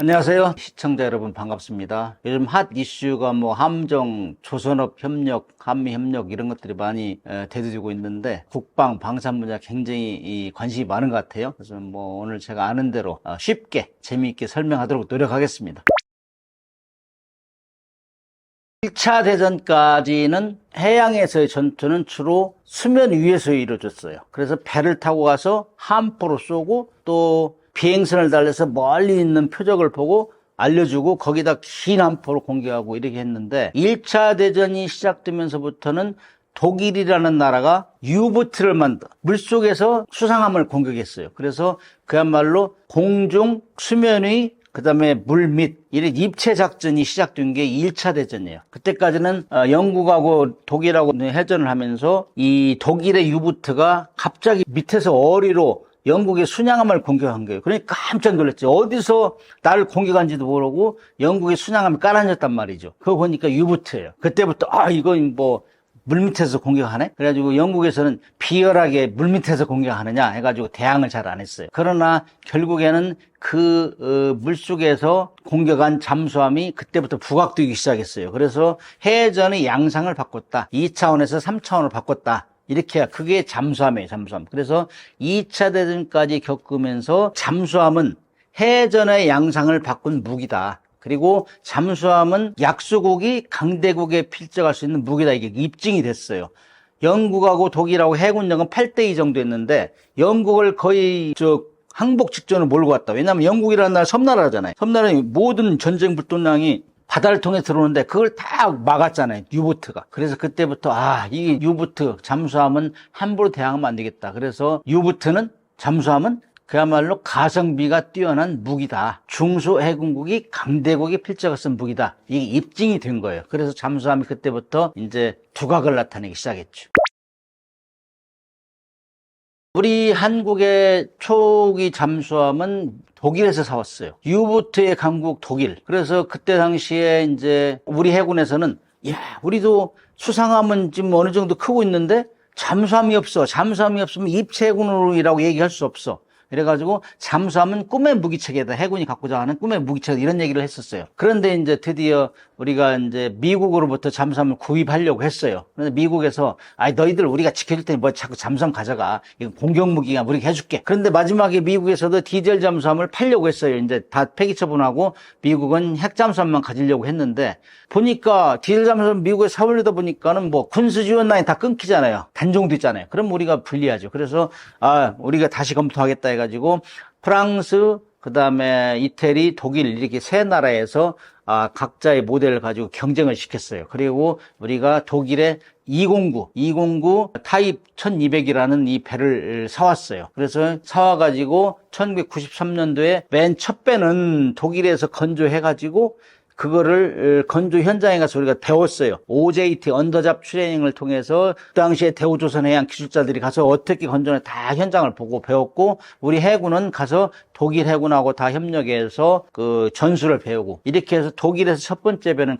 안녕하세요. 시청자 여러분 반갑습니다. 요즘 핫 이슈가 함정, 조선업 협력, 한미 협력 이런 것들이 많이 대두되고 있는데 국방, 방산 분야 굉장히 관심이 많은 것 같아요. 그래서 오늘 제가 아는 대로 쉽게 재미있게 설명하도록 노력하겠습니다. 1차 대전까지는 해양에서의 전투는 주로 수면 위에서 이루어졌어요. 그래서 배를 타고 가서 함포로 쏘고 또 비행선을 달려서 멀리 있는 표적을 보고 알려주고 거기다 긴 함포로 공격하고 이렇게 했는데 1차 대전이 시작되면서부터는 독일이라는 나라가 유보트를 물속에서 수상함을 공격했어요. 그래서 그야말로 공중, 수면 위, 그 다음에 물 밑, 이런 입체 작전이 시작된 게 1차 대전이에요. 그때까지는 영국하고 독일하고 해전을 하면서 이 독일의 유보트가 갑자기 밑에서 어리로 영국의 순양함을 공격한 거예요. 그러니까 깜짝 놀랐죠. 어디서 나를 공격한지도 모르고 영국의 순양함이 깔아앉았단 말이죠. 그거 보니까 유보트예요. 그때부터 이건 물밑에서 공격하네? 그래가지고 영국에서는 비열하게 물밑에서 공격하느냐 해가지고 대항을 잘 안 했어요. 그러나 결국에는 물속에서 공격한 잠수함이 그때부터 부각되기 시작했어요. 그래서 해전의 양상을 바꿨다. 2차원에서 3차원으로 바꿨다. 이렇게 그게 잠수함이에요, 잠수함. 그래서 2차 대전까지 겪으면서 잠수함은 해전의 양상을 바꾼 무기다. 그리고 잠수함은 약소국이 강대국에 필적할 수 있는 무기다. 이게 입증이 됐어요. 영국하고 독일하고 해군력은 8대2 정도 했는데 영국을 거의 항복 직전으로 몰고 왔다. 왜냐하면 영국이라는 나라 섬나라잖아요. 섬나라의 모든 전쟁 불도량이 바다를 통해 들어오는데 그걸 다 막았잖아요. 유보트가. 그래서 그때부터 이 유보트 잠수함은 함부로 대항하면 안 되겠다. 그래서 잠수함은 그야말로 가성비가 뛰어난 무기다. 중소해군국이 강대국이 필적을 쓴 무기다. 이게 입증이 된 거예요. 그래서 잠수함이 그때부터 이제 두각을 나타내기 시작했죠. 우리 한국의 초기 잠수함은 독일에서 사왔어요. 유보트의 강국 독일. 그래서 그때 당시에 이제 우리 해군에서는 우리도 수상함은 지금 어느 정도 크고 있는데 잠수함이 없어. 잠수함이 없으면 입체해군이라고 얘기할 수 없어. 이래가지고 잠수함은 꿈의 무기체계다. 해군이 갖고자 하는 꿈의 무기체계다. 이런 얘기를 했었어요. 그런데 이제 드디어 우리가 이제 미국으로부터 잠수함을 구입하려고 했어요. 그런데 미국에서 너희들 우리가 지켜줄 테니 자꾸 잠수함 가져가. 이건 공격무기가 우리가 해줄게. 그런데 마지막에 미국에서도 디젤 잠수함을 팔려고 했어요. 이제 다 폐기 처분하고 미국은 핵 잠수함만 가지려고 했는데 보니까 디젤 잠수함 미국에 사오려다 보니까는 군수 지원 라인 다 끊기잖아요. 단종도 있잖아요. 그럼 우리가 불리하죠. 그래서 우리가 다시 검토하겠다 해가지고 프랑스, 그 다음에 이태리, 독일 이렇게 세 나라에서 각자의 모델을 가지고 경쟁을 시켰어요. 그리고 우리가 독일의 209 타입 1200이라는 이 배를 사왔어요. 그래서 사와가지고 1993년도에 맨 첫 배는 독일에서 건조해가지고 그거를 건조 현장에 가서 우리가 배웠어요. OJT 언더잡 트레이닝을 통해서 그 당시에 대우조선해양 기술자들이 가서 어떻게 건조하냐 다 현장을 보고 배웠고 우리 해군은 가서 독일 해군하고 다 협력해서 그 전술을 배우고 이렇게 해서 독일에서 첫 번째 배는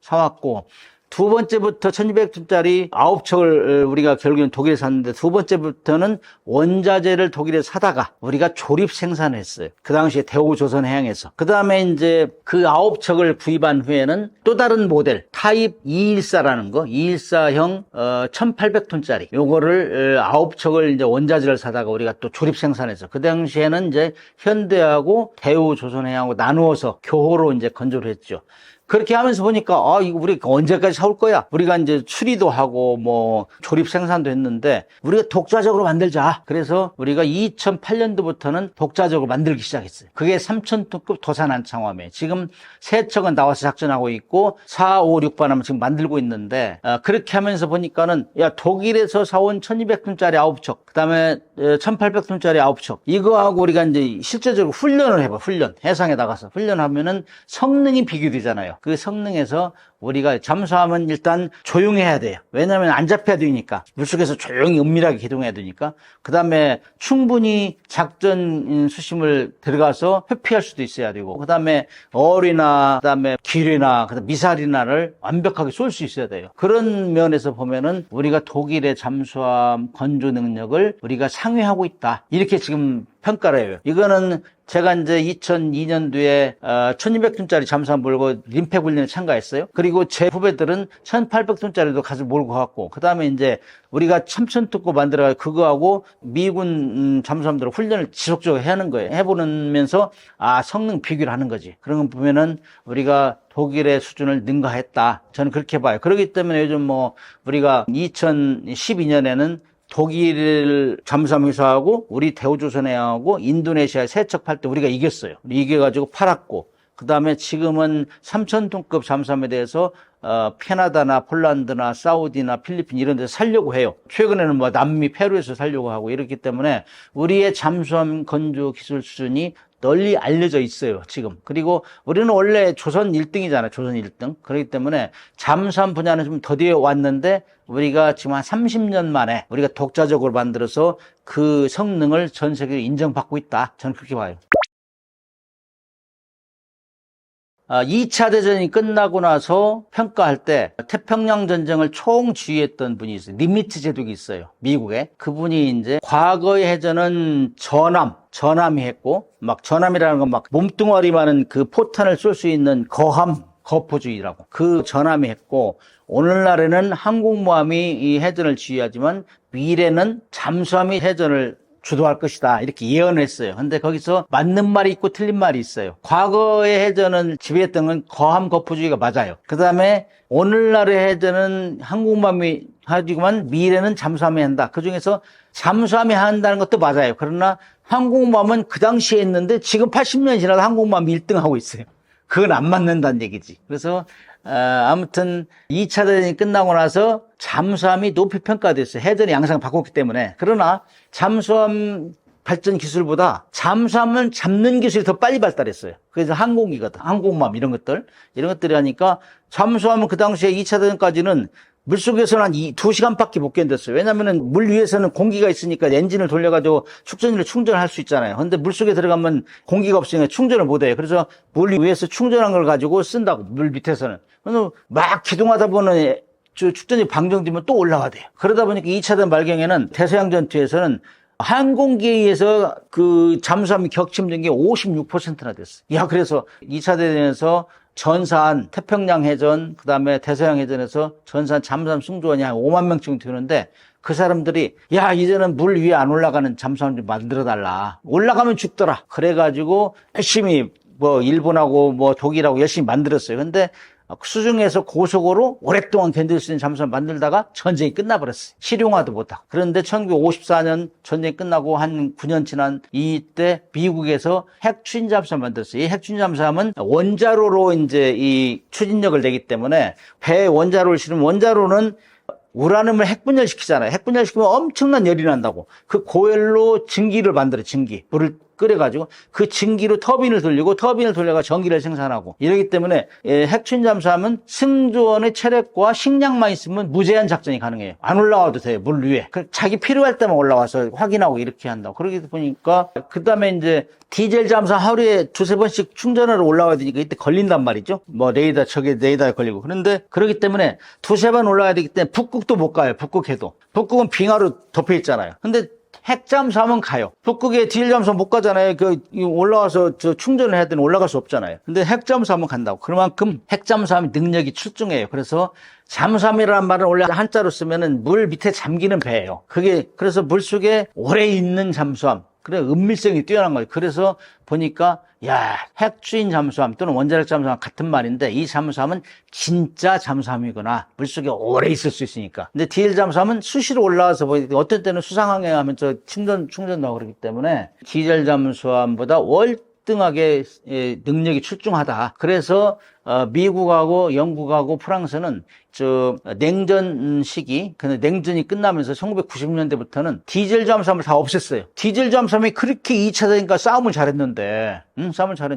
사왔고 두 번째부터 1200톤짜리 9척을 우리가 결국에는 독일에 샀는데 두 번째부터는 원자재를 독일에 사다가 우리가 조립 생산을 했어요. 그 당시에 대우조선해양에서. 그 다음에 이제 그 9척을 구입한 후에는 또 다른 모델 타입 214라는 거 214형 1800톤짜리 요거를 9척을 이제 원자재를 사다가 우리가 또 조립 생산해서 그 당시에는 이제 현대하고 대우조선해양하고 나누어서 교호로 이제 건조를 했죠. 그렇게 하면서 보니까 이거 우리가 언제까지 사올 거야? 우리가 이제 수리도 하고 조립 생산도 했는데 우리가 독자적으로 만들자. 그래서 우리가 2008년도부터는 독자적으로 만들기 시작했어요. 그게 3000톤급 도산한창함이에요. 지금 3척은 나와서 작전하고 있고 4, 5, 6반하면 지금 만들고 있는데 그렇게 하면서 보니까는 독일에서 사온 1200톤짜리 9척 그다음에 1800톤짜리 9척 이거하고 우리가 이제 실제적으로 훈련을 해봐. 해상에 나가서 훈련하면은 성능이 비교되잖아요. 그 성능에서 우리가 잠수함은 일단 조용해야 돼요. 왜냐하면 안 잡혀야 되니까. 물속에서 조용히 은밀하게 기동해야 되니까. 그 다음에 충분히 작전 수심을 들어가서 회피할 수도 있어야 되고, 그 다음에 어리나, 그 다음에 기뢰나, 그 다음에 미사일이나를 완벽하게 쏠 수 있어야 돼요. 그런 면에서 보면은 우리가 독일의 잠수함 건조 능력을 우리가 상회하고 있다. 이렇게 지금 평가를 해요. 이거는 제가 이제 2002년도에 1200톤짜리 잠수함 몰고 림팩 훈련에 참가했어요. 그리고 제 후배들은 1800톤짜리도 가서 몰고 갔고, 그 다음에 이제 우리가 3000톤급 만들어가지고 그거하고 미군 잠수함들 훈련을 지속적으로 해하는 거예요. 해보면서 성능 비교를 하는 거지. 그런 거 보면은 우리가 독일의 수준을 능가했다. 저는 그렇게 봐요. 그렇기 때문에 요즘 뭐 우리가 2012년에는 독일 잠수함 회사하고 우리 대우조선해양하고 인도네시아 세척 팔 때 우리가 이겼어요. 이겨가지고 팔았고, 그 다음에 지금은 3000톤급 잠수함에 대해서 캐나다나 폴란드나 사우디나 필리핀 이런 데서 살려고 해요. 최근에는 뭐 남미 페루에서 살려고 하고 이렇기 때문에 우리의 잠수함 건조 기술 수준이 널리 알려져 있어요, 지금. 그리고 우리는 원래 조선 1등이잖아요, 조선 1등. 그렇기 때문에 잠수함 분야는 좀 더디어 왔는데 우리가 지금 한 30년 만에 우리가 독자적으로 만들어서 그 성능을 전 세계로 인정받고 있다. 저는 그렇게 봐요. 2차 대전이 끝나고 나서 평가할 때 태평양 전쟁을 총지휘했던 분이 있어요. 니미츠 제독이 있어요. 미국에. 그분이 이제 과거의 해전은 전함이 했고, 막 전함이라는 건 막 몸뚱아리 많은 그 포탄을 쏠 수 있는 거포주의라고. 그 전함이 했고, 오늘날에는 항공모함이 이 해전을 지휘하지만 미래는 잠수함이 해전을 주도할 것이다. 이렇게 예언했어요. 근데 거기서 맞는 말이 있고 틀린 말이 있어요. 과거의 해전은 지배했던 건 거포주의가 맞아요. 그 다음에 오늘날의 해전은 항공모함이 하지만 미래는 잠수함이 한다. 그 중에서 잠수함이 한다는 것도 맞아요. 그러나 항공모함은 그 당시에 했는데 지금 80년이 지나도 항공모함이 1등하고 있어요. 그건 안 맞는다는 얘기지. 그래서 아무튼 2차 대전이 끝나고 나서 잠수함이 높이 평가됐어요. 해전의 양상을 바꿨기 때문에. 그러나 잠수함 발전 기술보다 잠수함을 잡는 기술이 더 빨리 발달했어요. 그래서 항공기거든. 항공모함 이런 것들이 하니까 잠수함은 그 당시에 2차 대전까지는 물속에서는 한 2시간밖에 못 견뎠어요. 왜냐면은 물 위에서는 공기가 있으니까 엔진을 돌려가지고 축전기를 충전할 수 있잖아요. 근데 물속에 들어가면 공기가 없으니까 충전을 못 해요. 그래서 물 위에서 충전한 걸 가지고 쓴다고, 물 밑에서는. 그래서 막 기동하다 보면 축전이 방정되면 또 올라와야 돼요. 그러다 보니까 2차 대전 말경에는 대서양 전투에서는 항공기에 의해서 그 잠수함이 격침된 게 56%나 됐어요. 그래서 2차 대전에서 전사한 태평양 해전, 그 다음에 대서양 해전에서 전사한 잠수함 승조원이 한 5만 명쯤 되는데 그 사람들이 이제는 물 위에 안 올라가는 잠수함 좀 만들어달라. 올라가면 죽더라. 그래가지고 열심히 일본하고 독일하고 열심히 만들었어요. 근데 수중에서 고속으로 오랫동안 견딜 수 있는 잠수함 만들다가 전쟁이 끝나버렸어요. 실용화도 못하고. 그런데 1954년 전쟁이 끝나고 한 9년 지난 이때 미국에서 핵추진 잠수함 만들었어요. 이 핵추진 잠수함은 원자로로 이제 이 추진력을 내기 때문에 배에 원자로를 실으면 원자로는 우라늄을 핵분열시키잖아요. 핵분열시키면 엄청난 열이 난다고. 그 고열로 증기를 만들어요. 물을 끓여가지고 그 증기로 터빈을 돌리고 터빈을 돌려가 전기를 생산하고 이러기 때문에 핵추진 잠수함은 승조원의 체력과 식량만 있으면 무제한 작전이 가능해요. 안 올라와도 돼요. 물 위에. 자기 필요할 때만 올라와서 확인하고 이렇게 한다고. 그러다 보니까 그 다음에 이제 디젤 잠수함 하루에 두세 번씩 충전하러 올라와야 되니까 이때 걸린단 말이죠. 레이더에 걸리고. 그런데 그렇기 때문에 두세 번 올라와야 되기 때문에 북극도 못 가요. 북극해도. 북극은 빙하로 덮여 있잖아요. 근데 핵잠수함은 가요. 북극에 디젤 잠수함 못 가잖아요. 올라와서 충전을 해야 되는 올라갈 수 없잖아요. 근데 핵잠수함은 간다고. 그만큼 핵잠수함의 능력이 출중해요. 그래서 잠수함이라는 말은 원래 한자로 쓰면은 물 밑에 잠기는 배예요. 그래서 물속에 오래 있는 잠수함. 그래, 은밀성이 뛰어난 거예요. 그래서 보니까, 핵추진 잠수함 또는 원자력 잠수함 같은 말인데, 이 잠수함은 진짜 잠수함이구나. 물속에 오래 있을 수 있으니까. 근데 디젤 잠수함은 수시로 올라와서, 어떤 때는 수상항해 하면서 충전도 하고 그러기 때문에, 디젤 잠수함보다 월등하게 능력이 출중하다. 그래서, 미국하고 영국하고 프랑스는 냉전 시기, 근데 냉전이 끝나면서 1990년대부터는 디젤 잠수함을 다 없앴어요. 디젤 잠수함이 그렇게 2차 대전과 싸움을 잘했는데,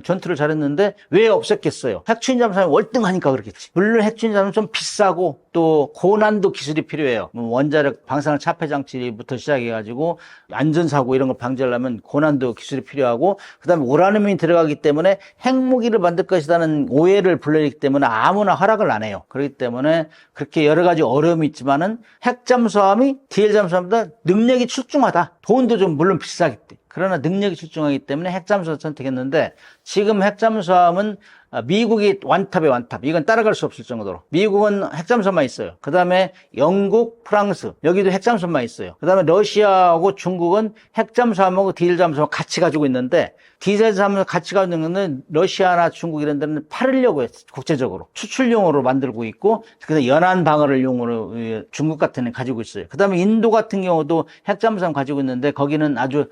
전투를 잘했는데 왜 없앴겠어요? 핵추진 잠수함이 월등하니까 그렇겠지. 물론 핵추진 잠수함은 좀 비싸고 또 고난도 기술이 필요해요. 원자력 방사능 차폐 장치부터 시작해가지고 안전사고 이런 걸 방지하려면 고난도 기술이 필요하고, 그 다음에 우라늄이 들어가기 때문에 핵무기를 만들 것이라는 오해를 불러일으키기 때문에 아무나 허락을 안 해요. 그렇기 때문에 그렇게 여러 가지 어려움이 있지만은 핵잠수함이 디젤 잠수함보다 능력이 출중하다. 돈도 좀 물론 비싸겠지. 그러나 능력이 출중하기 때문에 핵잠수함을 선택했는데 지금 핵잠수함은 미국이 완탑에 완탑. 이건 따라갈 수 없을 정도로. 미국은 핵잠수함만 있어요. 그 다음에 영국, 프랑스 여기도 핵잠수함만 있어요. 그 다음에 러시아하고 중국은 핵잠수함하고 디젤 잠수함 같이 가지고 있는데 디젤 잠수함 같이 가지고 있는 거는 러시아나 중국 이런 데는 팔으려고 해요. 국제적으로. 수출용으로 만들고 있고 그래서 연안 방어를 용으로 중국 같은 데 가지고 있어요. 그 다음에 인도 같은 경우도 핵잠수함 가지고 있는데 거기는 아주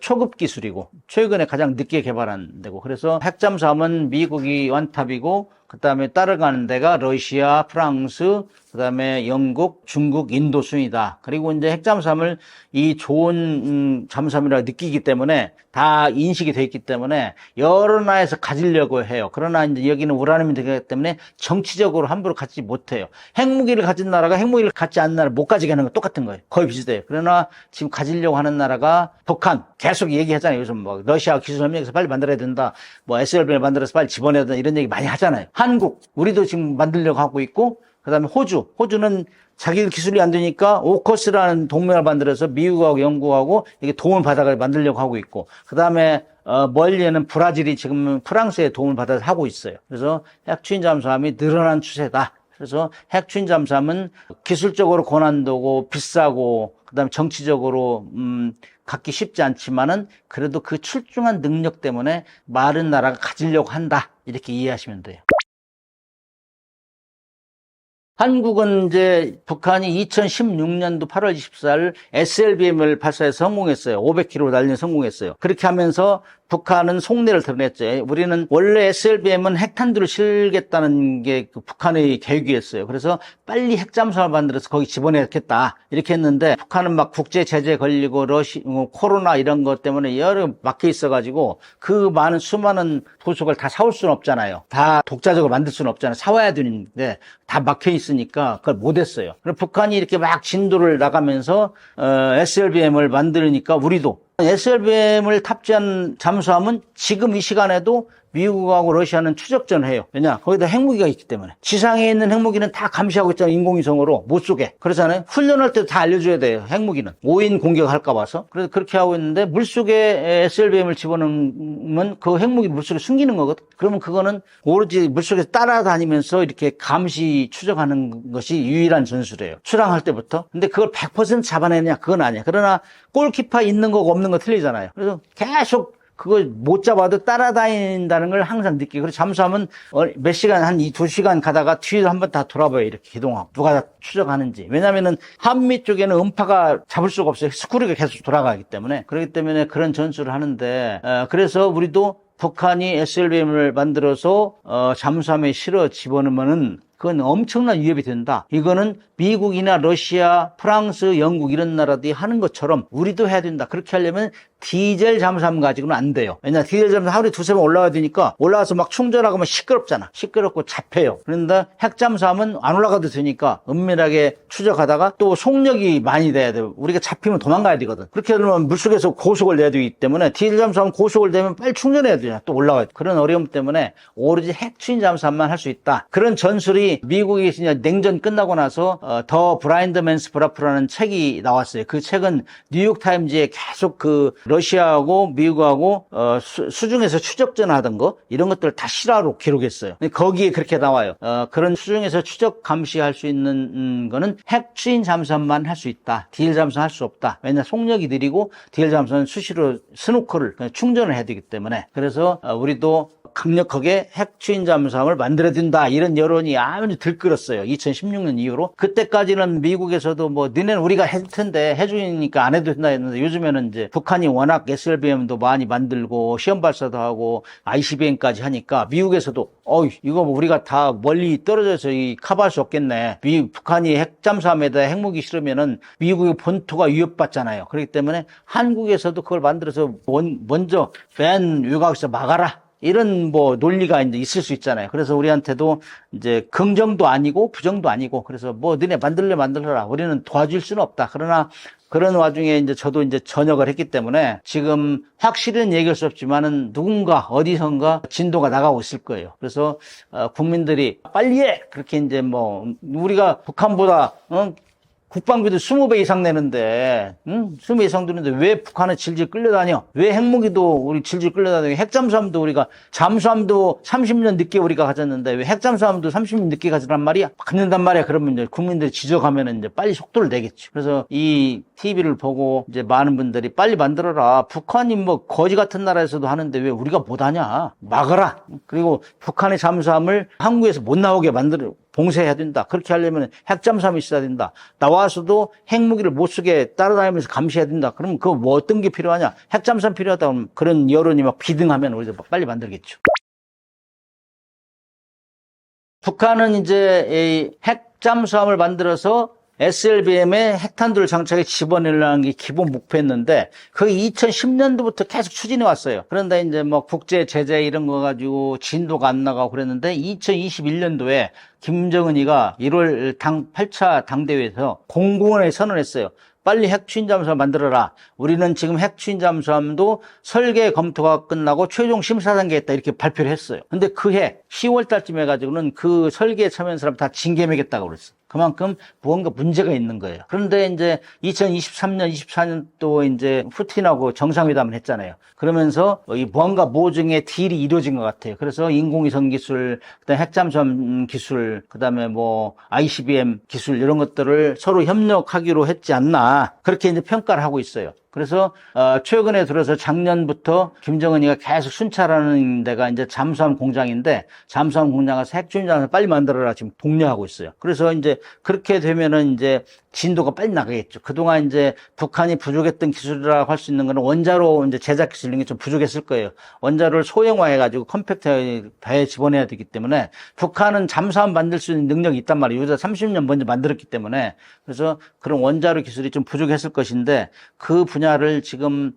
초급 기술이고 최근에 가장 늦게 개발한 데고 그래서 핵잠수함은 미국이 완탑이고 그 다음에 따라가는 데가 러시아, 프랑스, 그 다음에 영국, 중국, 인도 순이다. 그리고 이제 핵잠수함을 이 좋은 잠수함이라고 느끼기 때문에 다 인식이 돼 있기 때문에 여러 나라에서 가지려고 해요. 그러나 이제 여기는 우라늄이 되기 때문에 정치적으로 함부로 갖지 못해요. 핵무기를 가진 나라가 핵무기를 갖지 않는 나라 못 가지게 하는 건 똑같은 거예요. 거의 비슷해요. 그러나 지금 가지려고 하는 나라가 북한. 계속 얘기하잖아요. 요즘 뭐 러시아 기술협력에서 빨리 만들어야 된다. 뭐 SLB를 만들어서 빨리 집어내야 된다. 이런 얘기 많이 하잖아요. 한국, 우리도 지금 만들려고 하고 있고 그다음에 호주는 자기 기술이 안 되니까 오커스라는 동맹을 만들어서 미국하고 영국하고 이게 도움을 받아서 만들려고 하고 있고 그다음에 멀리에는 브라질이 지금 프랑스의 도움을 받아서 하고 있어요. 그래서 핵추진 잠수함이 늘어난 추세다. 그래서 핵추진 잠수함은 기술적으로 고난도고 비싸고 그다음에 정치적으로 갖기 쉽지 않지만은 그래도 그 출중한 능력 때문에 많은 나라가 가지려고 한다. 이렇게 이해하시면 돼요. 한국은 이제 북한이 2016년도 8월 24일 SLBM을 발사해서 성공했어요. 500km 달리는 성공했어요. 그렇게 하면서 북한은 속내를 드러냈죠. 우리는 원래 SLBM은 핵탄두를 실겠다는 게 그 북한의 계획이었어요. 그래서 빨리 핵잠수함을 만들어서 거기 집어넣겠다 이렇게 했는데 북한은 막 국제 제재 걸리고 코로나 이런 것 때문에 여러 막혀 있어가지고 그 많은 수많은 도축을 다 사올 수는 없잖아요. 다 독자적으로 만들 수는 없잖아요. 사와야 되는데 다 막혀 있으니까 그걸 못했어요. 그래서 북한이 이렇게 막 진도를 나가면서 SLBM을 만들으니까 우리도 SLBM을 탑재한 잠수함은 지금 이 시간에도 미국하고 러시아는 추적전을 해요. 왜냐? 거기다 핵무기가 있기 때문에. 지상에 있는 핵무기는 다 감시하고 있잖아요. 인공위성으로. 못 쏘게. 그렇잖아요. 훈련할 때도 다 알려줘야 돼요. 핵무기는. 오인 공격할까 봐서. 그래서 그렇게 하고 있는데 물속에 SLBM을 집어넣으면 그 핵무기 물속에 숨기는 거거든. 그러면 그거는 오로지 물속에서 따라다니면서 이렇게 감시 추적하는 것이 유일한 전술이에요. 출항할 때부터. 근데 그걸 100% 잡아내냐? 그건 아니야. 그러나 골키퍼 있는 거고 없는 거 틀리잖아요. 그래서 계속 그걸 못 잡아도 따라다닌다는 걸 항상 느끼고. 그래서 잠수함은 몇 시간, 한 2시간 가다가 뒤로 한번 다 돌아봐요. 이렇게 기동하고. 누가 다 추적하는지. 왜냐면은 한미 쪽에는 음파가 잡을 수가 없어요. 스크류가 계속 돌아가기 때문에. 그렇기 때문에 그런 전술을 하는데, 그래서 우리도 북한이 SLBM을 만들어서, 잠수함에 실어 집어넣으면은 그건 엄청난 위협이 된다. 이거는 미국이나 러시아, 프랑스, 영국 이런 나라들이 하는 것처럼 우리도 해야 된다. 그렇게 하려면 디젤 잠수함 가지고는 안 돼요. 왜냐 디젤 잠수함 하루에 두세 번 올라가야 되니까 올라가서 막 충전하고 하면 시끄럽잖아. 시끄럽고 잡혀요. 그런데 핵 잠수함은 안 올라가도 되니까 은밀하게 추적하다가 또 속력이 많이 돼야 돼요. 우리가 잡히면 도망가야 되거든. 그렇게 되면 물속에서 고속을 내야 되기 때문에 디젤 잠수함은 고속을 내면 빨리 충전해야 되냐. 또 올라가야 돼. 그런 어려움 때문에 오로지 핵 추진 잠수함만 할 수 있다. 그런 전술이 미국이 냉전 끝나고 나서 더 브라인드 맨스 브라프라는 책이 나왔어요. 그 책은 뉴욕타임즈에 계속 그 러시아하고 미국하고 수중에서 추적전 하던 거 이런 것들을 다 실화로 기록했어요. 거기에 그렇게 나와요. 그런 수중에서 추적 감시할 수 있는 거는 핵 추진 잠수함만 할 수 있다. 디젤 잠수함 할 수 없다. 왜냐 속력이 느리고 디젤 잠수함은 수시로 스노커를 충전을 해야 되기 때문에. 그래서 우리도 강력하게 핵 추진 잠수함을 만들어야 된다. 이런 여론이 아주 들끓었어요. 2016년 이후로. 그때까지는 미국에서도 뭐 너네는 우리가 할 텐데 해주니까 안 해도 된다 했는데 요즘에는 이제 북한이 워낙 SLBM도 많이 만들고 시험 발사도 하고 ICBM까지 하니까 미국에서도 이거 뭐 우리가 다 멀리 떨어져서 커버할 수 없겠네. 북한이 핵 잠수함에다 핵무기 실으면은 미국의 본토가 위협받잖아요. 그렇기 때문에 한국에서도 그걸 만들어서 먼저 맨 외곽에서 막아라. 이런 뭐 논리가 이제 있을 수 있잖아요. 그래서 우리한테도 이제 긍정도 아니고 부정도 아니고 그래서 뭐 너네 만들어라. 우리는 도와줄 수는 없다. 그러나 그런 와중에 이제 저도 이제 전역을 했기 때문에 지금 확실히는 얘기할 수 없지만은 누군가 어디선가 진도가 나가고 있을 거예요. 그래서 국민들이 빨리 해! 그렇게 이제 뭐 우리가 북한보다 국방비도 20배 이상 내는데, 응? 20배 이상 드는데 왜 북한은 질질 끌려다녀? 왜 핵무기도 우리 질질 끌려다녀? 핵잠수함도 우리가, 잠수함도 30년 늦게 우리가 가졌는데 왜 핵잠수함도 30년 늦게 가지란 말이야? 갖는단 말이야. 그러면 이제 국민들이 지적하면 이제 빨리 속도를 내겠죠. 그래서 이 TV를 보고 이제 많은 분들이 빨리 만들어라. 북한이 뭐 거지 같은 나라에서도 하는데 왜 우리가 못하냐? 막아라. 그리고 북한의 잠수함을 한국에서 못 나오게 봉쇄해야 된다. 그렇게 하려면 핵잠수함이 있어야 된다. 나와서도 핵무기를 못 쓰게 따라다니면서 감시해야 된다. 그러면 그 뭐 어떤 게 필요하냐? 핵잠수함 필요하다. 그러면 그런 여론이 막 비등하면 우리도 빨리 만들겠죠. 북한은 이제 이 핵잠수함을 만들어서 SLBM에 핵탄두를 장착해 집어내려는 게 기본 목표였는데 그게 2010년도부터 계속 추진해 왔어요. 그런데 이제 뭐 국제 제재 이런 거 가지고 진도가 안 나가고 그랬는데 2021년도에 김정은이가 1월 8차 당대회에서 공공연히 선언했어요. 빨리 핵추진 잠수함 만들어라. 우리는 지금 핵추진 잠수함도 설계 검토가 끝나고 최종 심사 단계에 있다 이렇게 발표를 했어요. 근데 그해 10월 달쯤 해가지고는 그 설계에 참여한 사람 다 징계 매겼다고 그랬어요. 그만큼 무언가 문제가 있는 거예요. 그런데 이제 2023년, 24년도 이제 푸틴하고 정상회담을 했잖아요. 그러면서 이 무언가 모종의 딜이 이루어진 것 같아요. 그래서 인공위성 기술, 그다음에 핵잠수함 기술, 그다음에 뭐 ICBM 기술 이런 것들을 서로 협력하기로 했지 않나 그렇게 이제 평가를 하고 있어요. 그래서 최근에 들어서 작년부터 김정은이가 계속 순찰하는 데가 이제 잠수함 공장인데 잠수함 공장에서 핵추진 잠수함 빨리 만들어라 지금 독려하고 있어요. 그래서 이제 그렇게 되면은 이제 진도가 빨리 나가겠죠. 그동안 이제 북한이 부족했던 기술이라고 할 수 있는 거는 원자로 이제 제작 기술 이런 게 좀 부족했을 거예요. 원자로를 소형화해가지고 컴팩트하게 배에 집어내야 되기 때문에 북한은 잠수함 만들 수 있는 능력이 있단 말이에요. 유다 30년 먼저 만들었기 때문에 그래서 그런 원자로 기술이 좀 부족했을 것인데 그 분야를 지금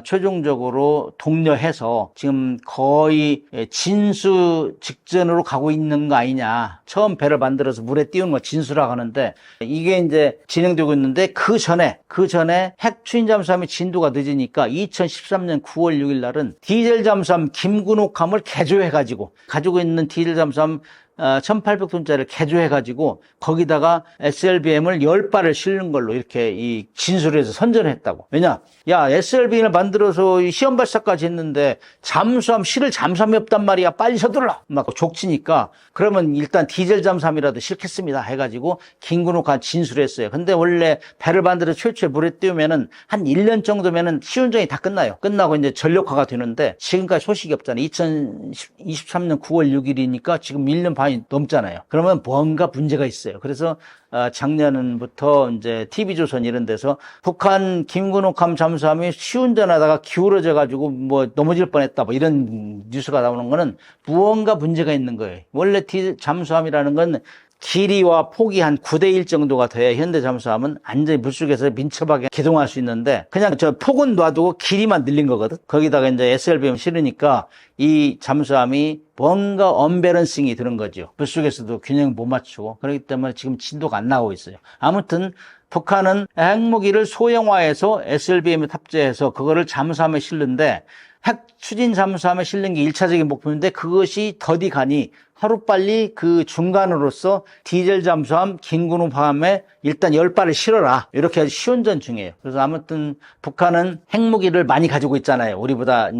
최종적으로 독려해서 지금 거의 진수 직전으로 가고 있는 거 아니냐. 처음 배를 만들어서 물에 띄우는 거 진수라고 하는데 이게 이제 진행되고 있는데 그 전에 핵추진 잠수함의 진도가 늦으니까 2013년 9월 6일 날은 디젤 잠수함 김군옥함을 개조해가지고 가지고 있는 디젤 잠수함 1800톤짜리를 개조해가지고 거기다가 SLBM을 10발을 실는 걸로 이렇게 이 진술을 해서 선전을 했다고. 왜냐? 야, SLBM을 만들어서 시험 발사까지 했는데 잠수함 실을 잠수함이 없단 말이야. 빨리 서둘러. 막 족치니까 그러면 일단 디젤 잠수함이라도 실겠습니다. 해가지고 김군옥한 진술을 했어요. 근데 원래 배를 만들어서 최초에 물에 띄우면은 한 1년 정도면은 시운전이 다 끝나요. 끝나고 이제 전력화가 되는데 지금까지 소식이 없잖아요. 2023년 9월 6일이니까 지금 1년 반이 넘잖아요. 그러면 뭔가 문제가 있어요. 그래서 작년부터 이제 TV조선 이런 데서 북한 김군옥함 잠수함이 시운전하다가 기울어져 가지고 뭐 넘어질 뻔했다 뭐 이런 뉴스가 나오는 거는 무언가 문제가 있는 거예요. 원래 잠수함이라는 건 길이와 폭이 한 9대1 정도가 돼야 현대 잠수함은 완전히 물속에서 민첩하게 기동할 수 있는데 그냥 저 폭은 놔두고 길이만 늘린 거거든. 거기다가 이제 SLBM 실으니까 이 잠수함이 뭔가 언밸런싱이 드는 거죠. 물속에서도 균형을 못 맞추고 그렇기 때문에 지금 진도가 안 나오고 있어요. 아무튼 북한은 핵무기를 소형화해서 SLBM에 탑재해서 그거를 잠수함에 실는데 핵 추진 잠수함에 실는 게 1차적인 목표인데 그것이 더디 가니 하루빨리 그 중간으로서 디젤 잠수함 김군옥함에 일단 10발을 실어라. 이렇게 시운전 중이에요. 그래서 아무튼 북한은 핵무기를 많이 가지고 있잖아요. 우리보다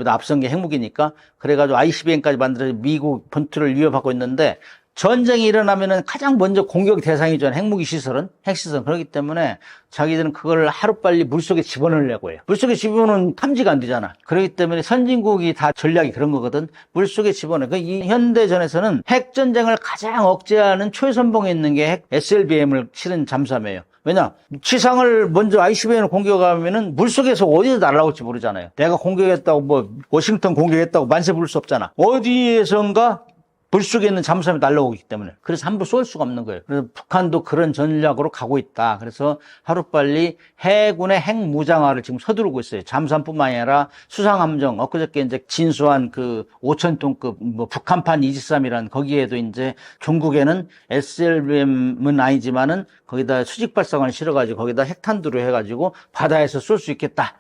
앞선 게 핵무기니까. 그래가지고 ICBM까지 만들어서 미국 본토를 위협하고 있는데 전쟁이 일어나면은 가장 먼저 공격 대상이죠. 핵무기 시설은, 핵시설은. 그렇기 때문에 자기들은 그걸 하루빨리 물속에 집어넣으려고 해요. 물속에 집어넣으면 탐지가 안 되잖아. 그렇기 때문에 선진국이 다 전략이 그런 거거든. 물속에 집어넣어. 이 현대전에서는 핵전쟁을 가장 억제하는 초선봉에 있는 게 핵 SLBM을 실은 잠수함이에요. 왜냐? 지상을 먼저 ICBM을 공격하면은 물속에서 어디서 날아올지 모르잖아요. 내가 공격했다고 뭐 워싱턴 공격했다고 만세 부를 수 없잖아. 어디에선가 물속에 있는 잠수함이 날아오기 때문에 그래서 함부로 쏠 수가 없는 거예요. 그래서 북한도 그런 전략으로 가고 있다. 그래서 하루빨리 해군의 핵무장화를 지금 서두르고 있어요. 잠수함뿐만 아니라 수상함정 엊그저께 이제 진수한 그 5,000톤급 뭐 북한판 이지스함이라는 거기에도 이제 중국에는 SLBM은 아니지만은 거기다 수직 발사관을 실어가지고 거기다 핵탄두로 해가지고 바다에서 쏠 수 있다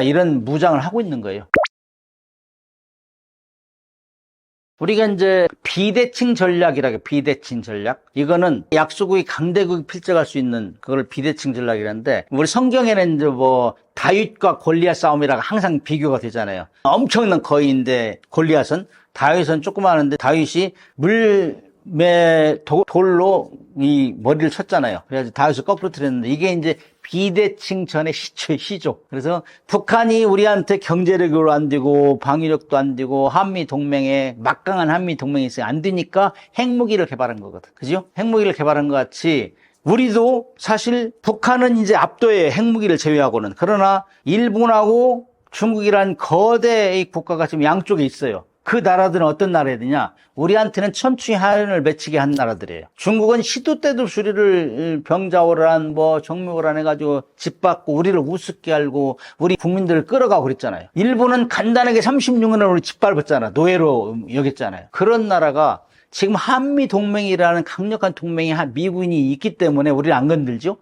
이런 무장을 하고 있는 거예요. 우리가 이제 비대칭 전략이라고, 비대칭 전략. 이거는 약소국이 강대국이 필적할 수 있는 그걸 비대칭 전략이라는데, 우리 성경에는 이제 뭐 다윗과 골리앗 싸움이라고 항상 비교가 되잖아요. 엄청난 거인인데 골리앗은, 다윗은 조그마한데 다윗이 돌로 이 머리를 쳤잖아요. 그래서 다윗을 거꾸로 틀었는데, 이게 이제 비대칭 전의 시죠. 그래서 북한이 우리한테 경제력으로 안 되고 방위력도 안 되고 한미 동맹에, 막강한 한미 동맹이 있어요. 안 되니까 핵무기를 개발한 거거든. 그죠? 핵무기를 개발한 것 같이 우리도 사실 북한은 이제 압도해요. 핵무기를 제외하고는. 그러나 일본하고 중국이란 거대의 국가가 지금 양쪽에 있어요. 그 나라들은 어떤 나라들이냐? 우리한테는 천추의 한을 맺히게 한 나라들이에요. 중국은 시도 때도 우리를 병자호란, 뭐 정묘호란 해가지고 짓밟고 우리를 우습게 알고 우리 국민들을 끌어가고 그랬잖아요. 일본은 간단하게 36년을 우리 짓밟았잖아. 노예로 여겼잖아요. 그런 나라가 지금 한미 동맹이라는 강력한 동맹이 미군이 있기 때문에 우리를 안 건들죠.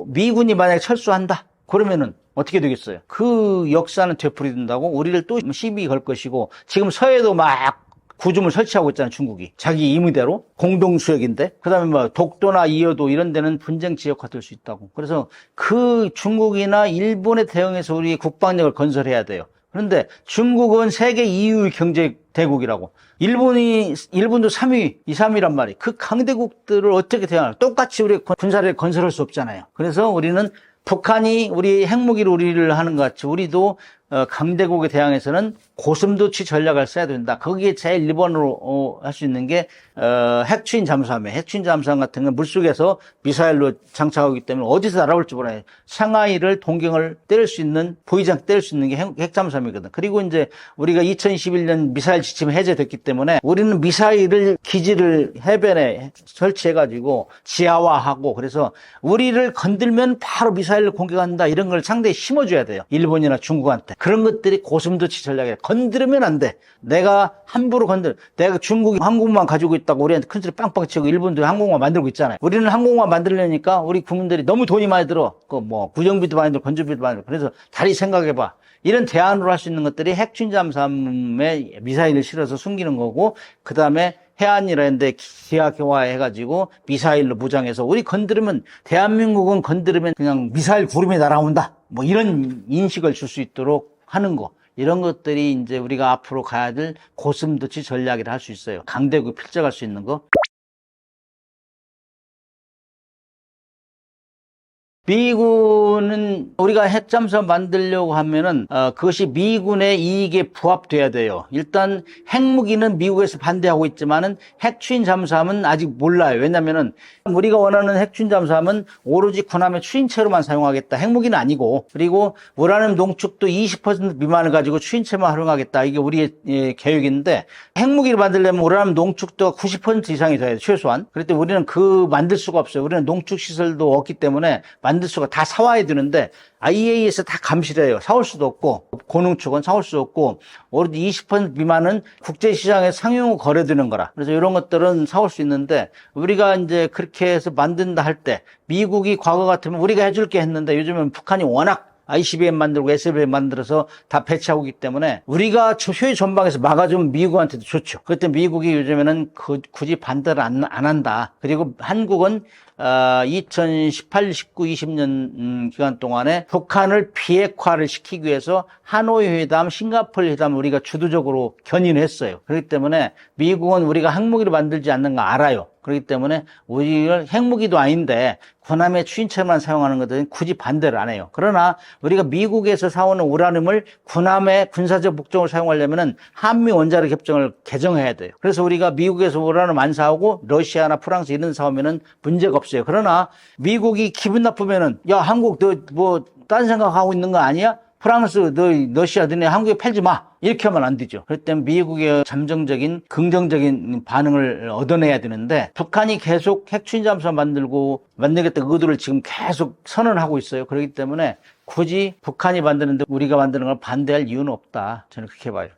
미군이 만약에 철수한다. 그러면은 어떻게 되겠어요? 그 역사는 되풀이된다고 우리를 또 시비 걸 것이고, 지금 서해도 막 구점을 설치하고 있잖아요, 중국이. 자기 임의대로. 공동수역인데. 그 다음에 뭐 독도나 이어도 이런 데는 분쟁 지역화 될 수 있다고. 그래서 그 중국이나 일본에 대응해서 우리 국방력을 건설해야 돼요. 그런데 중국은 세계 2위 경제 대국이라고. 일본도 3위, 2, 3위란 말이에요. 그 강대국들을 어떻게 대응하나. 똑같이 우리 군사를 건설할 수 없잖아요. 그래서 우리는 북한이 우리 핵무기로 우리를 하는 것 같이 우리도 강대국에 대항해서는 고슴도치 전략을 써야 된다. 거기에 제일 1번으로 할 수 있는 게 핵추인 잠수함이에요. 핵추인 잠수함 같은 건 물속에서 미사일로 장착하기 때문에 어디서 날아올지 몰라요. 상하이를 동경을 때릴 수 있는, 보이지 않게 때릴 수 있는 게 핵잠수함이거든. 그리고 이제 우리가 2021년 미사일 지침이 해제됐기 때문에 우리는 미사일을 기지를 해변에 설치해가지고 지하화하고, 그래서 우리를 건들면 바로 미사일을 공격한다, 이런 걸 상대에 심어줘야 돼요. 일본이나 중국한테. 그런 것들이 고슴도치 전략이에요. 건드리면 안 돼. 내가 함부로 내가 중국이 항공모함 가지고 있다고 우리한테 큰 소리 빵빵 치고 일본도 항공모함 만들고 있잖아요. 우리는 항공모함 만들려니까 우리 국민들이 너무 돈이 많이 들어. 구정비도 많이 들어, 건조비도 많이 들어. 그래서 다시 생각해봐. 이런 대안으로 할 수 있는 것들이 핵추인 잠수함에 미사일을 실어서 숨기는 거고, 그 다음에 해안이라는 데 기하경화해가지고 미사일로 무장해서 우리 건드리면, 대한민국은 건드리면 그냥 미사일 구름이 날아온다, 뭐 이런 인식을 줄 수 있도록 하는 거. 이런 것들이 이제 우리가 앞으로 가야 될 고슴도치 전략이라 할 수 있어요. 강대국이 필적할 수 있는 거. 미군은 우리가 핵잠수함 만들려고 하면은 그것이 미군의 이익에 부합돼야 돼요. 일단 핵무기는 미국에서 반대하고 있지만은 핵추인 잠수함은 아직 몰라요. 왜냐면은 우리가 원하는 핵추인 잠수함은 오로지 군함의 추인체로만 사용하겠다. 핵무기는 아니고, 그리고 우라늄 농축도 20% 미만을 가지고 추인체만 활용하겠다. 이게 우리의 계획인데, 핵무기를 만들려면 우라늄 농축도가 90% 이상이 돼야 돼요. 최소한. 그럴 때 우리는 만들 수가 없어요. 우리는 농축 시설도 없기 때문에 만들 수가, 다 사와야 되는데 IAEA에서 다 감시를 해요. 사올 수도 없고, 고농축은 사올 수 없고, 오로지 20% 미만은 국제시장에 상용으로 거래되는 거라. 그래서 이런 것들은 사올 수 있는데, 우리가 이제 그렇게 해서 만든다 할 때 미국이 과거 같으면 우리가 해줄게 했는데, 요즘은 북한이 워낙 ICBM 만들고 SLBM 만들어서 다 배치하고 있기 때문에 우리가 효율 전방에서 막아주면 미국한테도 좋죠. 그때 미국이 요즘에는 굳이 반대를 안 한다. 그리고 한국은 2018, 19, 20년 기간 동안에 북한을 비핵화를 시키기 위해서 하노이 회담, 싱가포르 회담 우리가 주도적으로 견인을 했어요. 그렇기 때문에 미국은 우리가 핵무기를 만들지 않는 거 알아요. 그렇기 때문에 우리를 핵무기도 아닌데 군함의 추인체만 사용하는 것들은 굳이 반대를 안 해요. 그러나 우리가 미국에서 사오는 우라늄을 군함의 군사적 목적으로 사용하려면은 한미 원자력 협정을 개정해야 돼요. 그래서 우리가 미국에서 우라늄 안 사오고 러시아나 프랑스 이런 데 사오면은 문제가 없어요. 그러나 미국이 기분 나쁘면은, 야, 한국 너 뭐 딴 생각하고 있는 거 아니야? 프랑스, 러시아, 너네 한국에 팔지 마. 이렇게 하면 안 되죠. 그럴 때 미국의 잠정적인, 긍정적인 반응을 얻어내야 되는데, 북한이 계속 핵추인 잠수함 만들겠다 의도를 지금 계속 선언하고 있어요. 그렇기 때문에 굳이 북한이 만드는데 우리가 만드는 걸 반대할 이유는 없다. 저는 그렇게 봐요.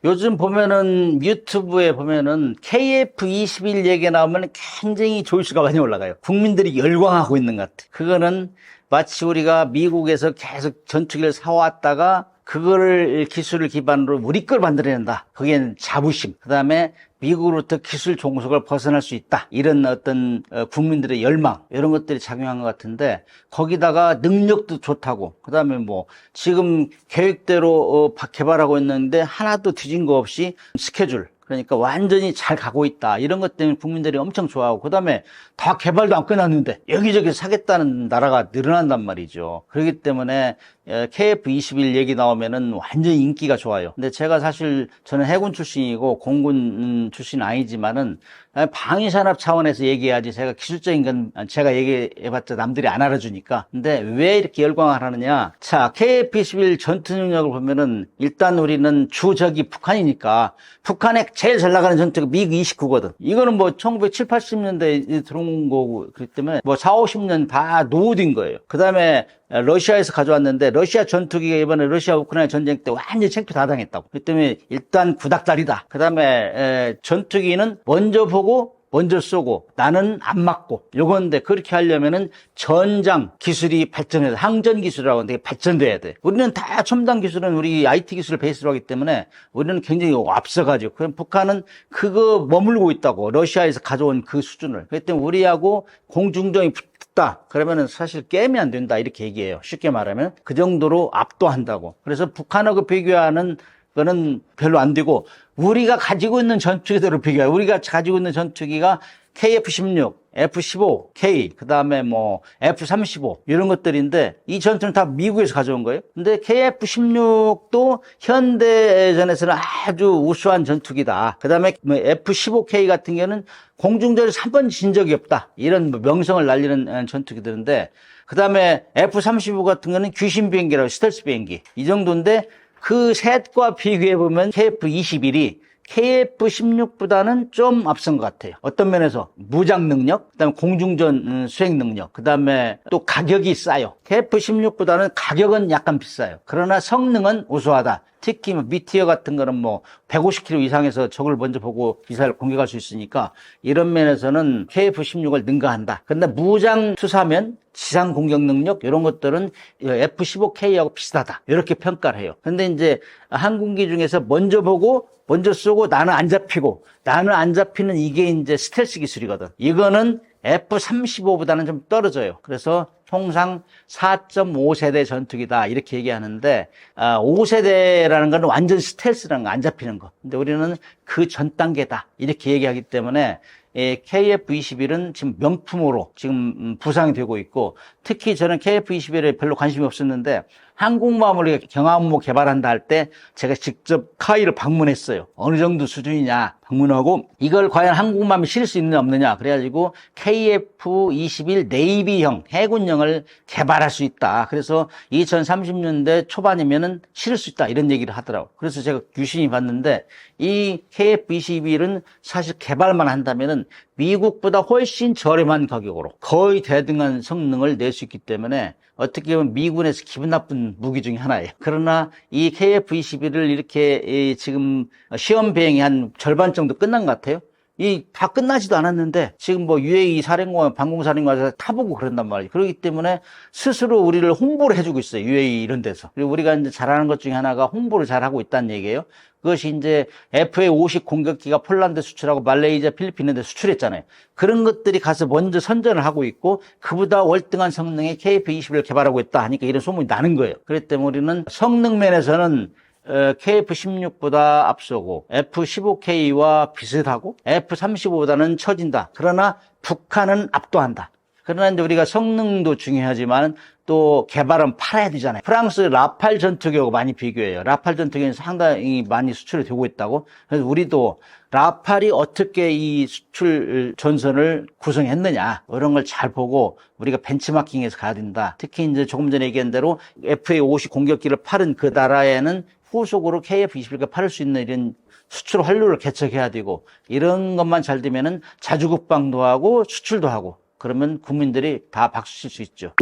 요즘 보면은 유튜브에 보면은 KF-21 얘기 나오면 굉장히 조회수가 많이 올라가요. 국민들이 열광하고 있는 것 같아요. 그거는 마치 우리가 미국에서 계속 전투기를 사왔다가 그거를 기술을 기반으로 우리 걸 만들어낸다. 거기에는 자부심, 그다음에 미국으로부터 기술 종속을 벗어날 수 있다. 이런 어떤 국민들의 열망, 이런 것들이 작용한 것 같은데, 거기다가 능력도 좋다고, 그다음에 뭐 지금 계획대로 개발하고 있는데 하나도 뒤진 거 없이 스케줄, 그러니까 완전히 잘 가고 있다. 이런 것 때문에 국민들이 엄청 좋아하고, 그다음에 다 개발도 안 끝났는데 여기저기 사겠다는 나라가 늘어난단 말이죠. 그렇기 때문에 KF-21 얘기 나오면은 완전히 인기가 좋아요. 근데 제가 사실 저는 해군 출신이고 공군 출신 아니지만은 방위산업 차원에서 얘기해야지, 제가 기술적인 건 제가 얘기해봤자 남들이 안 알아주니까. 근데 왜 이렇게 열광을 하느냐? 자, KF-21 전투 능력을 보면은 일단 우리는 주적이 북한이니까, 북한에 제일 잘 나가는 전투가 미그-29거든. 이거는 뭐 1970, 80년대에 들어온 거고, 그렇기 때문에 뭐 4, 50년 다 노후된 거예요. 그 다음에 러시아에서 가져왔는데, 러시아 전투기가 이번에 러시아 우크라이나 전쟁 때 완전히 챙표 다 당했다고. 그렇기 때문에 일단 구닥다리다. 그 다음에 전투기는 먼저 보고 먼저 쏘고 나는 안 맞고, 요건데 그렇게 하려면은 전장 기술이 발전해야 돼. 항전 기술이라고 하는데 발전돼야 돼. 우리는 다 첨단 기술은 우리 IT 기술을 베이스로 하기 때문에 우리는 굉장히 앞서가지고, 그럼 북한은 그거 머물고 있다고, 러시아에서 가져온 그 수준을. 그렇기 때문에 우리하고 공중전이 붙다 그러면은 사실 게임이 안 된다, 이렇게 얘기해요. 쉽게 말하면 그 정도로 압도한다고. 그래서 북한하고 비교하는 그거는 별로 안 되고, 우리가 가지고 있는 전투기들을 비교해요. 우리가 가지고 있는 전투기가 KF-16, F-15K, 그 다음에 뭐 F-35 이런 것들인데, 이 전투는 다 미국에서 가져온 거예요. 근데 KF-16도 현대전에서는 아주 우수한 전투기다. 그 다음에 뭐 F-15K 같은 경우는 공중전에서 한 번 진 적이 없다, 이런 명성을 날리는 전투기들인데, 그 다음에 F-35 같은 거는 귀신 비행기라고, 스텔스 비행기 이 정도인데, 그 셋과 비교해보면 KF-21이 KF-16보다는 좀 앞선 것 같아요. 어떤 면에서 무장 능력, 그다음에 공중전 수행 능력, 그다음에 또 가격이 싸요. KF-16보다는 가격은 약간 비싸요. 그러나 성능은 우수하다. 특히 뭐 미티어 같은 거는 뭐 150km 이상에서 적을 먼저 보고 미사일을 공격할 수 있으니까, 이런 면에서는 KF-16을 능가한다. 근데 무장 투사면, 지상 공격 능력, 이런 것들은 F-15K하고 비슷하다, 이렇게 평가를 해요. 근데 이제 항공기 중에서 먼저 보고 먼저 쏘고 나는 안 잡히고, 나는 안 잡히는 이게 이제 스텔스 기술이거든. 이거는 F-35보다는 좀 떨어져요. 그래서 통상 4.5세대 전투기다, 이렇게 얘기하는데, 5세대라는 건 완전 스텔스라는 거, 안 잡히는 거. 근데 우리는 그 전 단계다, 이렇게 얘기하기 때문에 KF-21은 지금 명품으로 지금 부상이 되고 있고, 특히 저는 KF-21에 별로 관심이 없었는데, 항공모함을 경항모 개발한다 할 때 제가 직접 카이를 방문했어요. 어느 정도 수준이냐 방문하고, 이걸 과연 항공모함에 실을 수 있느냐 없느냐, 그래가지고 KF-21 네이비형, 해군형을 개발할 수 있다. 그래서 2030년대 초반이면은 실을 수 있다, 이런 얘기를 하더라고요. 그래서 제가 유심히 봤는데, 이 KF-21은 사실 개발만 한다면은 미국보다 훨씬 저렴한 가격으로 거의 대등한 성능을 낼 수 있기 때문에, 어떻게 보면 미군에서 기분 나쁜 무기 중에 하나예요. 그러나 이 KF-21을 이렇게 지금 시험 비행이 한 절반 정도 끝난 것 같아요. 다 끝나지도 않았는데 지금 뭐 UAE 사령관, 방공사령관에서 타보고 그런단 말이에요. 그렇기 때문에 스스로 우리를 홍보를 해주고 있어요. UAE 이런 데서. 그리고 우리가 이제 잘하는 것 중에 하나가 홍보를 잘하고 있다는 얘기예요. 그것이 이제 FA-50 공격기가 폴란드 수출하고 말레이시아, 필리핀에 수출했잖아요. 그런 것들이 가서 먼저 선전을 하고 있고, 그보다 월등한 성능의 KF-21을 개발하고 있다 하니까 이런 소문이 나는 거예요. 그렇기 때문에 우리는 성능 면에서는 KF-16보다 앞서고, F-15K와 비슷하고, F-35보다는 처진다. 그러나 북한은 압도한다. 그러나 이제 우리가 성능도 중요하지만 또 개발은 팔아야 되잖아요. 프랑스 라팔 전투기하고 많이 비교해요. 라팔 전투기는 상당히 많이 수출이 되고 있다고. 그래서 우리도 라팔이 어떻게 이 수출 전선을 구성했느냐, 이런 걸 잘 보고 우리가 벤치마킹해서 가야 된다. 특히 이제 조금 전에 얘기한 대로 FA-50 공격기를 팔은 그 나라에는 후속으로 KF-21을 팔을 수 있는 이런 수출 활로를 개척해야 되고, 이런 것만 잘 되면은 자주국방도 하고 수출도 하고, 그러면 국민들이 다 박수 칠 수 있죠.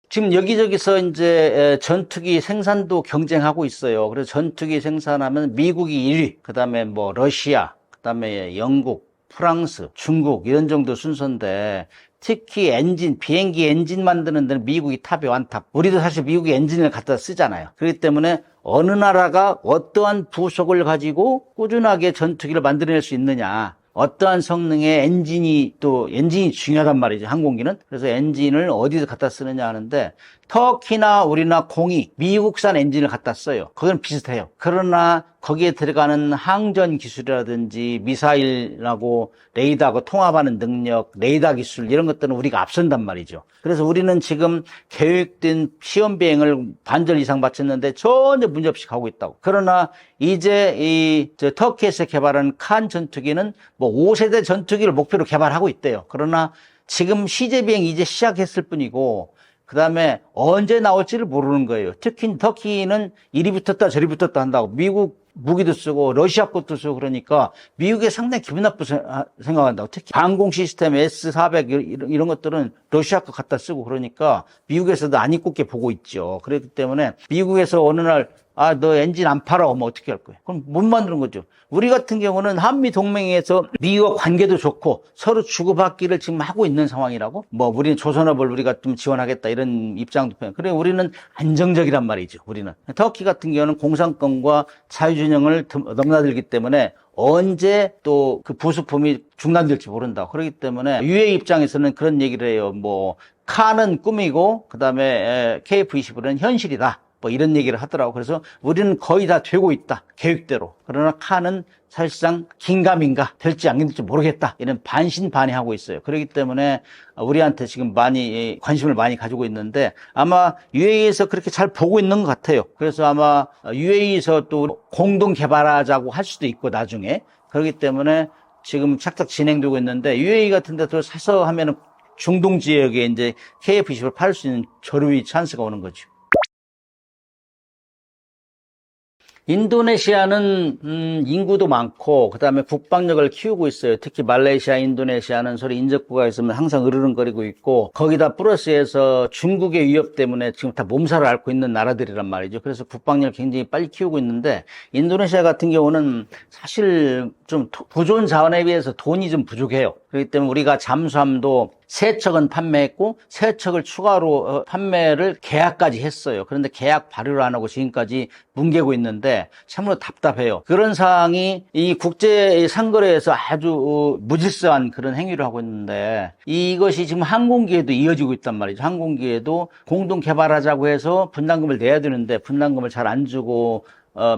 지금 여기저기서 이제 전투기 생산도 경쟁하고 있어요. 그래서 전투기 생산하면 미국이 1위, 그 다음에 뭐 러시아, 그 다음에 영국, 프랑스, 중국 이런 정도 순서인데, 특히 엔진, 비행기 엔진 만드는 데는 미국이 탑이 완탑. 우리도 사실 미국이 엔진을 갖다 쓰잖아요. 그렇기 때문에 어느 나라가 어떠한 부속을 가지고 꾸준하게 전투기를 만들어낼 수 있느냐, 어떠한 성능의 엔진이 중요하단 말이죠, 항공기는. 그래서 엔진을 어디서 갖다 쓰느냐 하는데, 터키나 우리나 공이 미국산 엔진을 갖다 써요. 그건 비슷해요. 그러나 거기에 들어가는 항전 기술이라든지 미사일하고 레이더하고 통합하는 능력, 레이더 기술 이런 것들은 우리가 앞선단 말이죠. 그래서 우리는 지금 계획된 시험 비행을 반절 이상 마쳤는데 전혀 문제없이 가고 있다고. 그러나 이제 터키에서 개발한 칸 전투기는 뭐 5세대 전투기를 목표로 개발하고 있대요. 그러나 지금 시제 비행 이제 시작했을 뿐이고, 그 다음에 언제 나올지를 모르는 거예요. 특히 터키는 이리 붙었다 저리 붙었다 한다고. 미국 무기도 쓰고 러시아 것도 쓰고 그러니까 미국에 상당히 기분 나쁘게 생각한다고. 특히 항공 시스템 S-400 이런 것들은 러시아 거 갖다 쓰고 그러니까 미국에서도 안 입고 보고 있죠. 그렇기 때문에 미국에서 어느 날 너 엔진 안 팔아. 뭐 어떻게 할 거예요? 그럼 못 만드는 거죠. 우리 같은 경우는 한미 동맹에서 미국과 관계도 좋고 서로 주고받기를 지금 하고 있는 상황이라고. 뭐 우리는 조선업을 우리가 좀 지원하겠다 이런 입장도 펴요. 그래 우리는 안정적이란 말이죠. 우리는 터키 같은 경우는 공산권과 자유진영을 넘나들기 때문에 언제 또 그 부수품이 중단될지 모른다. 그렇기 때문에 UAE 입장에서는 그런 얘기를 해요. 뭐 칸은 꿈이고 그다음에 KF-21은 현실이다. 뭐 이런 얘기를 하더라고. 그래서 우리는 거의 다 되고 있다. 계획대로. 그러나 칸은 사실상 긴가민가 될지 안 될지 모르겠다. 이런 반신반의하고 있어요. 그렇기 때문에 우리한테 지금 많이 관심을 많이 가지고 있는데 아마 UAE에서 그렇게 잘 보고 있는 것 같아요. 그래서 아마 UAE에서 또 공동 개발하자고 할 수도 있고 나중에. 그렇기 때문에 지금 착착 진행되고 있는데 UAE 같은 데도 사서 하면은 중동 지역에 이제 KF-21을 팔 수 있는 저류의 찬스가 오는 거죠. 인도네시아는 인구도 많고 그다음에 국방력을 키우고 있어요. 특히 말레이시아, 인도네시아는 서로 인접구가 있으면 항상 으르렁거리고 있고 거기다 플러스해서 중국의 위협 때문에 지금 다 몸살을 앓고 있는 나라들이란 말이죠. 그래서 국방력을 굉장히 빨리 키우고 있는데 인도네시아 같은 경우는 사실 좀 구조원 자원에 비해서 돈이 좀 부족해요. 그렇기 때문에 우리가 잠수함도 3척은 판매했고 3척을 추가로 판매를 계약까지 했어요. 그런데 계약 발효를 안 하고 지금까지 뭉개고 있는데 참으로 답답해요. 그런 상황이 이 국제 상거래에서 아주 무질서한 그런 행위를 하고 있는데 이것이 지금 항공기에도 이어지고 있단 말이죠. 항공기에도 공동 개발하자고 해서 분담금을 내야 되는데 분담금을 잘 안 주고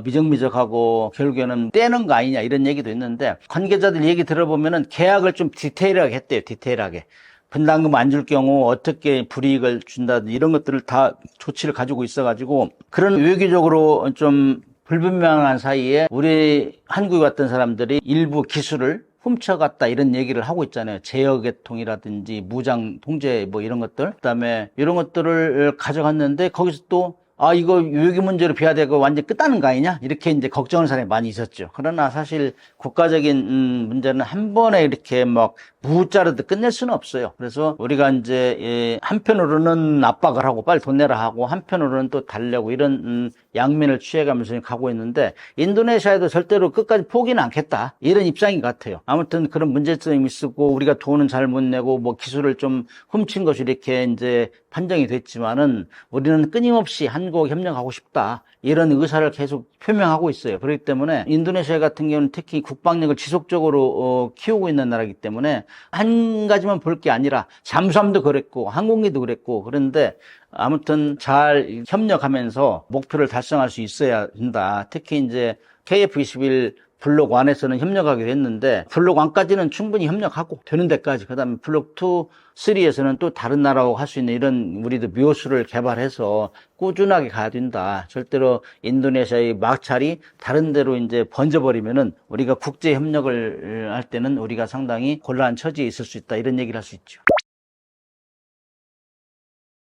미적미적하고 결국에는 떼는 거 아니냐 이런 얘기도 있는데 관계자들 얘기 들어보면은 계약을 좀 디테일하게 했대요. 디테일하게. 분담금 안 줄 경우 어떻게 불이익을 준다든지 이런 것들을 다 조치를 가지고 있어가지고 그런 외교적으로 좀 불분명한 사이에 우리 한국에 왔던 사람들이 일부 기술을 훔쳐갔다 이런 얘기를 하고 있잖아요. 제어계통이라든지 무장 통제 뭐 이런 것들. 그다음에 이런 것들을 가져갔는데 거기서 또 이거 외교 문제로 비화되고 완전 끝나는 거 아니냐? 이렇게 이제 걱정하는 사람이 많이 있었죠. 그러나 사실 국가적인 문제는 한 번에 이렇게 막 무자르듯 끝낼 수는 없어요. 그래서 우리가 이제 한편으로는 압박을 하고 빨리 돈 내라 하고 한편으로는 또 달려고 이런 양면을 취해가면서 가고 있는데 인도네시아에도 절대로 끝까지 포기는 않겠다. 이런 입장인 것 같아요. 아무튼 그런 문제점이 있었고 우리가 돈은 잘 못 내고 뭐 기술을 좀 훔친 것이 이렇게 이제 판정이 됐지만은 우리는 끊임없이 한국 협력하고 싶다. 이런 의사를 계속 표명하고 있어요. 그렇기 때문에 인도네시아 같은 경우는 특히 국방력을 지속적으로 키우고 있는 나라이기 때문에 한 가지만 볼 게 아니라 잠수함도 그랬고 항공기도 그랬고 그런데 아무튼 잘 협력하면서 목표를 달성할 수 있어야 된다. 특히 이제 KF-21 블록 1에서는 협력하기로 했는데 블록 1까지는 충분히 협력하고 되는 데까지 그다음에 블록 2, 3에서는 또 다른 나라하고 할 수 있는 이런 우리도 묘수를 개발해서 꾸준하게 가야 된다. 절대로 인도네시아의 마찰이 다른 데로 이제 번져버리면은 우리가 국제 협력을 할 때는 우리가 상당히 곤란한 처지에 있을 수 있다. 이런 얘기를 할 수 있죠.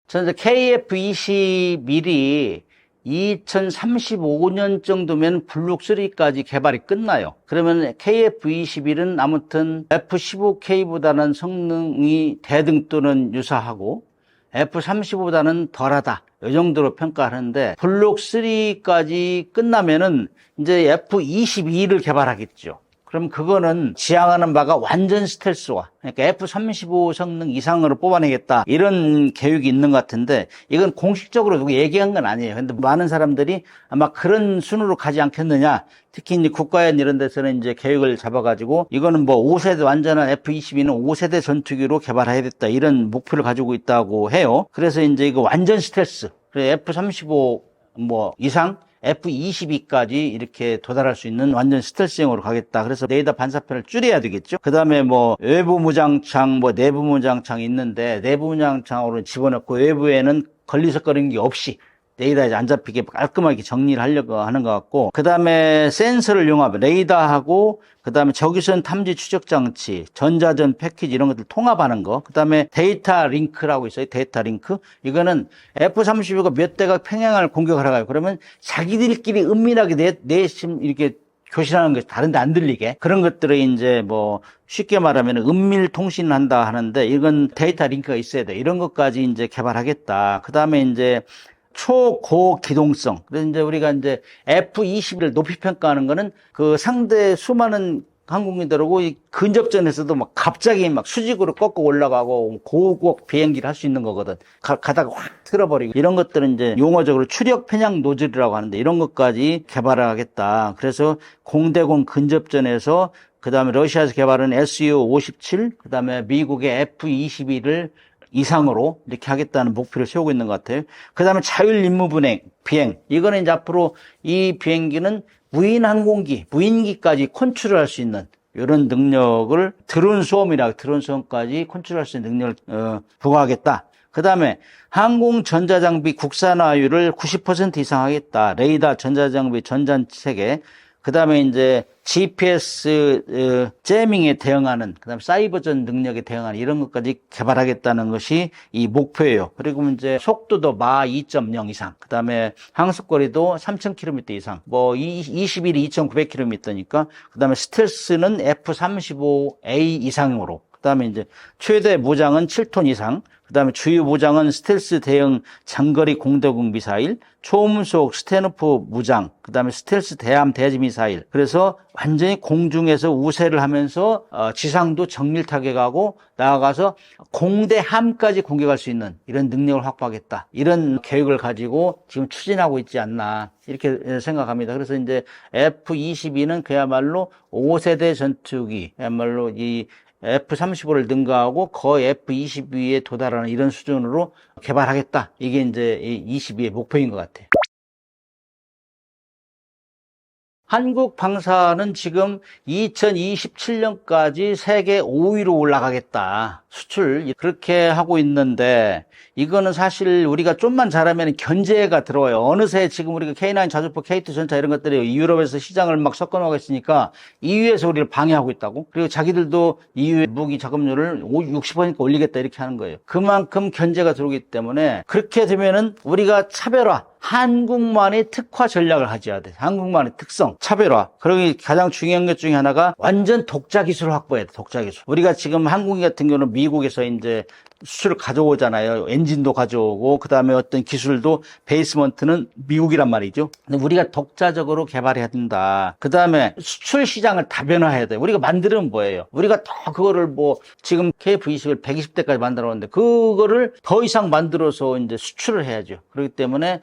저는 KF-21이 2035년 정도면 블록 3까지 개발이 끝나요. 그러면 KF-21은 아무튼 F-15K보다는 성능이 대등 또는 유사하고 F-35보다는 덜하다. 이 정도로 평가하는데 블록 3까지 끝나면은 이제 F-22를 개발하겠죠. 그럼 그거는 지향하는 바가 완전 스텔스화, 그러니까 F-35 성능 이상으로 뽑아내겠다 이런 계획이 있는 것 같은데, 이건 공식적으로 누구 얘기한 건 아니에요. 근데 많은 사람들이 아마 그런 순으로 가지 않겠느냐, 특히 이제 국가연 이런 데서는 이제 계획을 잡아가지고 이거는 뭐 5세대 완전한 F-22는 5세대 전투기로 개발해야겠다 이런 목표를 가지고 있다고 해요. 그래서 이제 이거 완전 스텔스, F-35 뭐 이상 F-22까지 이렇게 도달할 수 있는 완전 스텔스형으로 가겠다. 그래서 레이더 반사편을 줄여야 되겠죠. 그 다음에 뭐 외부 무장창, 뭐 내부 무장창이 있는데, 내부 무장창으로 집어넣고 외부에는 걸리적거리는 게 없이 레이더에 안 잡히게 깔끔하게 정리를 하려고 하는 것 같고, 그 다음에 센서를 융합, 레이더하고 그 다음에 적외선 탐지 추적 장치, 전자전 패키지 이런 것들 통합하는 거, 그 다음에 데이터 링크라고 있어요. 데이터 링크. 이거는 F-35가 몇 대가 평양을 공격하러 가요. 그러면 자기들끼리 은밀하게 내심 이렇게 교신하는 것이 다른데 안 들리게, 그런 것들을 이제 뭐 쉽게 말하면 은밀 통신을 한다 하는데, 이건 데이터 링크가 있어야 돼. 이런 것까지 이제 개발하겠다. 그 다음에 이제 초고기동성. 그래서 이제 우리가 이제 F-22를 높이 평가하는 거는 그 상대 수많은 항공기들하고 이 근접전에서도 막 갑자기 막 수직으로 꺾고 올라가고 고고학 비행기를 할 수 있는 거거든. 가다가 확 틀어버리고, 이런 것들은 이제 용어적으로 추력 편향 노즐이라고 하는데, 이런 것까지 개발을 하겠다. 그래서 공대공 근접전에서, 그 다음에 러시아에서 개발한 Su-57, 그 다음에 미국의 F-22를 이상으로 이렇게 하겠다는 목표를 세우고 있는 것 같아요. 그 다음에 자율 임무 비행. 이거는 이제 앞으로 이 비행기는 무인 항공기, 무인기까지 컨트롤할 수 있는 이런 능력을, 드론 소음까지 컨트롤할 수 있는 능력을 부과하겠다. 그 다음에 항공 전자장비 국산화율을 90% 이상 하겠다. 레이더, 전자장비, 전자체계. 그 다음에 이제 GPS 제밍에 대응하는, 그 다음에 사이버전 능력에 대응하는 이런 것까지 개발하겠다는 것이 이 목표예요. 그리고 이제 속도도 마 2.0 이상, 그 다음에 항속거리도 3,000km 이상, 뭐 21이 2,900km니까, 그 다음에 스텔스는 F-35A 이상으로, 그 다음에 이제 최대 무장은 7톤 이상, 그 다음에 주요 무장은 스텔스 대형 장거리 공대공 미사일, 초음속 스테누프 무장, 그 다음에 스텔스 대함 대지 미사일. 그래서 완전히 공중에서 우세를 하면서 지상도 정밀 타격하고 나아가서 공대함까지 공격할 수 있는 이런 능력을 확보하겠다. 이런 계획을 가지고 지금 추진하고 있지 않나, 이렇게 생각합니다. 그래서 이제 F-22는 그야말로 5세대 전투기, 그야말로 이 F-35를 능가하고 거의 F-22에 도달하는 이런 수준으로 개발하겠다. 이게 이제 22의 목표인 것 같아요. 한국 방사는 지금 2027년까지 세계 5위로 올라가겠다. 수출 그렇게 하고 있는데, 이거는 사실 우리가 좀만 잘하면 견제가 들어와요. 어느새 지금 우리가 K9 자주포, K2 전차 이런 것들이 유럽에서 시장을 막 섞어놓고 있으니까 EU에서 우리를 방해하고 있다고. 그리고 자기들도 EU 무기 자금률을 60% 올리겠다 이렇게 하는 거예요. 그만큼 견제가 들어오기 때문에, 그렇게 되면은 우리가 차별화, 한국만의 특화 전략을 가져야 돼. 한국만의 특성, 차별화. 그리고 가장 중요한 것 중에 하나가 완전 독자 기술을 확보해야 돼. 독자 기술. 우리가 지금 항공기 같은 경우는 미국에서 이제 수출을 가져오잖아요. 엔진도 가져오고, 그 다음에 어떤 기술도 베이스먼트는 미국이란 말이죠. 근데 우리가 독자적으로 개발해야 된다. 그 다음에 수출 시장을 다변화해야 돼. 우리가 만들면 뭐예요? 우리가 더 그거를 뭐 지금 KF-20을 120대까지 만들었는데 그거를 더 이상 만들어서 이제 수출을 해야죠. 그렇기 때문에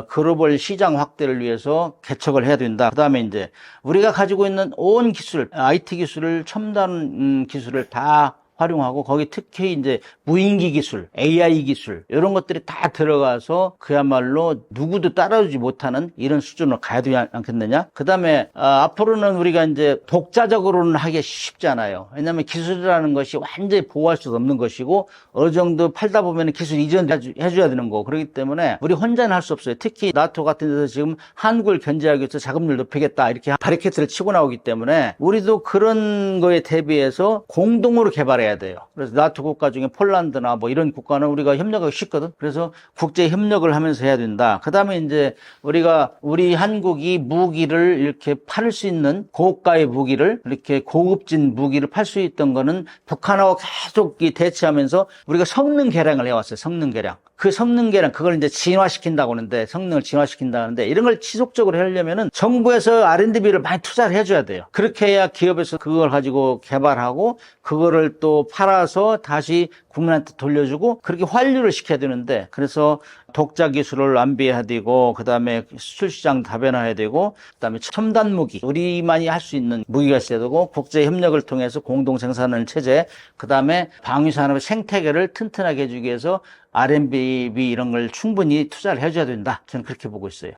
글로벌 시장 확대를 위해서 개척을 해야 된다. 그 다음에 이제 우리가 가지고 있는 온 기술, IT 기술을, 첨단 기술을 다 활용하고, 거기 특히 이제 무인기 기술, AI 기술 이런 것들이 다 들어가서 그야말로 누구도 따라오지 못하는 이런 수준으로 가야 되지 않겠느냐. 그 다음에 앞으로는 우리가 이제 독자적으로는 하기 쉽잖아요. 왜냐하면 기술이라는 것이 완전히 보호할 수 없는 것이고, 어느 정도 팔다 보면 기술 이전해줘야 되는 거고, 그렇기 때문에 우리 혼자는 할 수 없어요. 특히 나토 같은 데서 지금 한국을 견제하기 위해서 자금률 높이겠다 이렇게 바리케이트를 치고 나오기 때문에, 우리도 그런 거에 대비해서 공동으로 개발해야 협력해야 돼요. 그래서 나토 국가 중에 폴란드나 뭐 이런 국가는 우리가 협력하기 쉽거든. 그래서 국제 협력을 하면서 해야 된다. 그다음에 이제 우리 한국이 무기를 이렇게 팔 수 있는 고가의 무기를 이렇게 고급진 무기를 팔 수 있던 거는 북한하고 계속 대치하면서 우리가 성능 개량을 해왔어요. 성능 개량. 그 성능 개량, 그걸 이제 진화시킨다고 하는데, 성능을 진화시킨다는데, 이런 걸 지속적으로 하려면은 정부에서 R&D비를 많이 투자를 해줘야 돼요. 그렇게 해야 기업에서 그걸 가지고 개발하고, 그거를 또 팔아서 다시 국민한테 돌려주고, 그렇게 환류를 시켜야 되는데, 그래서 독자 기술을 완비해야 되고, 그 다음에 수출 시장 다변화해야 되고, 그 다음에 첨단 무기, 우리만이 할 수 있는 무기가 있어야 되고, 국제 협력을 통해서 공동 생산을 체제, 그 다음에 방위산업의 생태계를 튼튼하게 해주기 위해서 R&D 이런 걸 충분히 투자를 해줘야 된다. 저는 그렇게 보고 있어요.